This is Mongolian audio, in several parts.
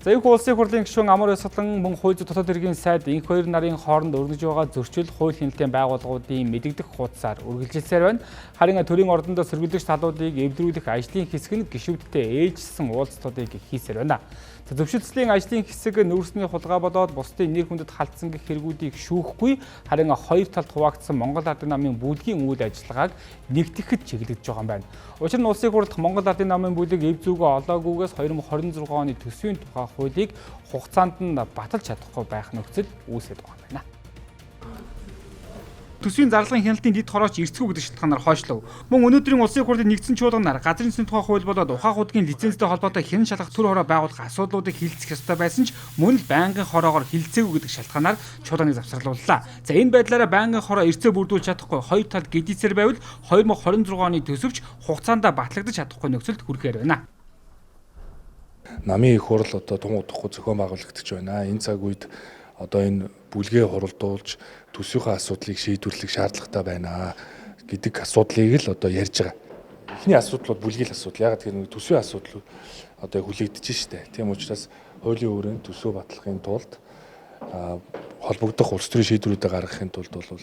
За энэхүү улсын хурлын гишүүн Амар Баясгалан мөн хууль зүйн дотоод хэргийн сайд энх хоёр нарын хооронд өрнөж байгаа зөрчил хууль хяналтын байгууллагуудын мэдэгдэх хуудасаар үргэлжилсээр байна. Харин төрийн ордондоо сэргийлэгч талуудыг эвдрүүлэх ажлын хэсэг нь гишүүдтэй ээлжсэн уулзалтуудыг хийсээр байна. Зөвшөлтслийн ажлын хэсэг нүүрсний хулгай болоод бусдын нэр хүндэд халдсан гэх хэрэгүүдийг шүүхгүй, харин хоёр талд хуваагдсан Монгол Ардын намын бүлгийн үйл ажиллагааг нэгтгэхэд чиглэгдэж байгаа юм байна. Учир нь улсын хурлд Монгол Ардын намын бүлэг эв зүгөө олоогүйгээс 2026 оны төсвийн тухай хуулийг хугацаанд нь баталж чадахгүй байх нөхцөл үүсэж байгаа юм байна. Төсвийн зарлагын хяналтын дэд хорооч эрсдэггүй гэдэг шалтгаанаар хойшлов. Мөн өнөөдрийн улсын хурлын нэгдсэн чуулганаар газрын засгийн тухай хууль болоод ухаах худгийн лицензтэй холбоотой хянан шалгах төр хороо байгуулах асуудлуудыг хилцэх ёстой байсан ч мөн л байнгын хороогоор хилцээгүй гэдэг шалтгаанаар чуулганыг завсарлууллаа. За энэ байдлаараа байнгын хороо эрсдээ бүрдүүлж чадахгүй хоёр талд гэдийсээр байвал 2026 оны төсөвч хугацаанд батлагдаж чадахгүй нөхцөлд хүрэхээр байна. Намын их хурл одоо тун удахгүй зохион байгуулагдаж байна. Энэ цаг үед одоо энэ бүлгээ хуралдуулж төсвийнхээ асуудлыг шийдвэрлэх шаардлагатай байна гэдэг асуудлыг л одоо ярьж байгаа. Эхний асуудал бол бүлгийн асуудал. Яг тэр төсвийн асуудал одоо хүлээгдэж штэ. Тийм учраас хуулийн өрөөнд төсвөө батлахын тулд холбогдох улс төрийн шийдвэрүүдээ гаргахын тулд бол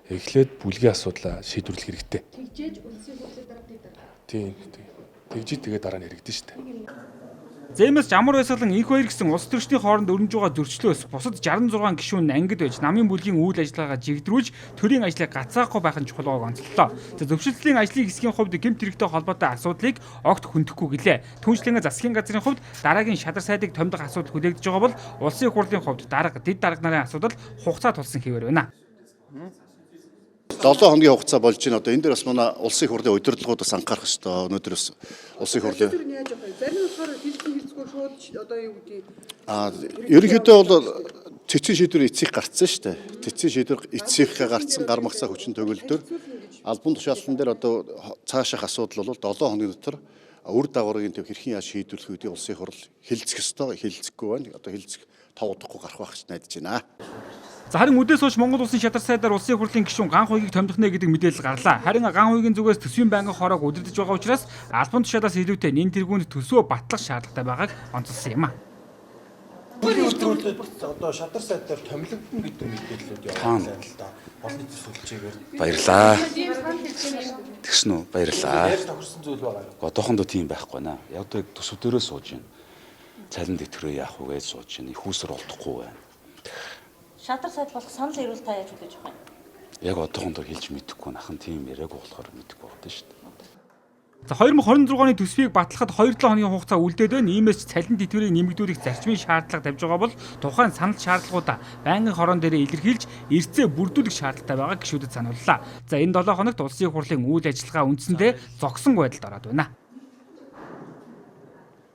эхлээд бүлгийн асуудлаа шийдвэрлэх хэрэгтэй. Тэгжээж улсын хурлын дараа тийм. Тэгжиж тэгээ дараа нь яригдэн штэ. Зэмэс Амар Баясгалан энх хоёр гэсэн улс төрчдийн хооронд өрнөж байгаа зөрчлөөс бусад 66 гишүүн ангид байж намын бүлгийн үйл ажиллагаагаа жигдрүүлж төрийн ажлыг гацаахгүй байх нь чухал байгааг онцлолоо. Зөвшөлтлийн ажлын хэсгийн хувьд гэмт хэрэгтэй холбоотой асуудлыг огт хүндэхгүй гэлээ. Түүнчлэн засгийн газрын хувьд дараагийн шадар сайдыг томдох асуудал хүлээгдэж байгаа бол улсын хурлын хувьд дэд дарга нарын асуудал хугацаа тулсан хэвээр байна. 7 хоногийн хугацаа болж байна. Одоо энэ дээр бас манай улсын хурлын удирдлагуудаас анхаарах хэрэгтэй. Өнөөдөр бас улсын хурлын зарим нь болохоор хэлцгүй шууд одоо юу гэдэг ерөнхийдөө бол цэцэн шийдвэр эцсийг гарцсан шүү дээ. Цэцэн шийдвэр эцсийнхээ гарцсан гар магцаа хүчин төгөлдөр албан тушаалтан дээр одоо цаашаах асуудал бол 7 хоногийн дотор үр дагаврын төв хэрхэн яаж шийдвэрлэх үүдийг улсын хурл хэлцэх ёстой. Хэлцэхгүй байна. Одоо хэлцэх тав удахгүй гарах байх гэж найдаж байна. За харин үдээс хойш Монгол улсын шадар сайдаар улсын хурлын гишүүн Ган Хуйгийг томдох нэ гэдэг мэдээлэл гарлаа. Харин Ган Хуйгийн зүгээс төсвийн байнгын хороог удирдах байгаа учраас албан тушаалаас илүүтэй нэн тэргуунд төсвөө батлах шаардлагатай байгааг онцолсон юм а. Бүлийн өдрүүдэд одоо шадар сайдаар томилогдно гэдэг мэдээллүүд явуулсан л да. Олонний төсвөлчээр Баярлаа. Тэгсэн үү? Баярлаа. яаж тохирсон зүйл байгаа юу? Одоохондоо тийм байхгүй наа. Яг одоо төсөв дээрээ сууж байна. Цалин дэвтрээ яах вэ гэж сууж байна. Их усэр олдохгүй байна. Шадар сайд болох санал ирүүл та яаж хүлээж авах юм? Яг одоохондоо хэлж мэдэхгүй нахан тийм яриаг болохоор мэдэхгүй байна шүү дээ. За 2026 оны төсвийг батлахад 2-7 хоногийн хугацаа үлдээд байна. Иймээс ч цалин дэвтрийг нэмэгдүүлэх зарчмын шаардлага тавьж байгаа бол тухайн санал шаардлагуудаа байнгын хорон дээр илэрхийлж эрсдээ бүрдүүлэх шаардлагатай байгааг гишүүдэд санууллаа. За энэ 7 хоногт улсын хурлын үйл ажиллагаа үндсэндээ зогсон байдалд ороод байна.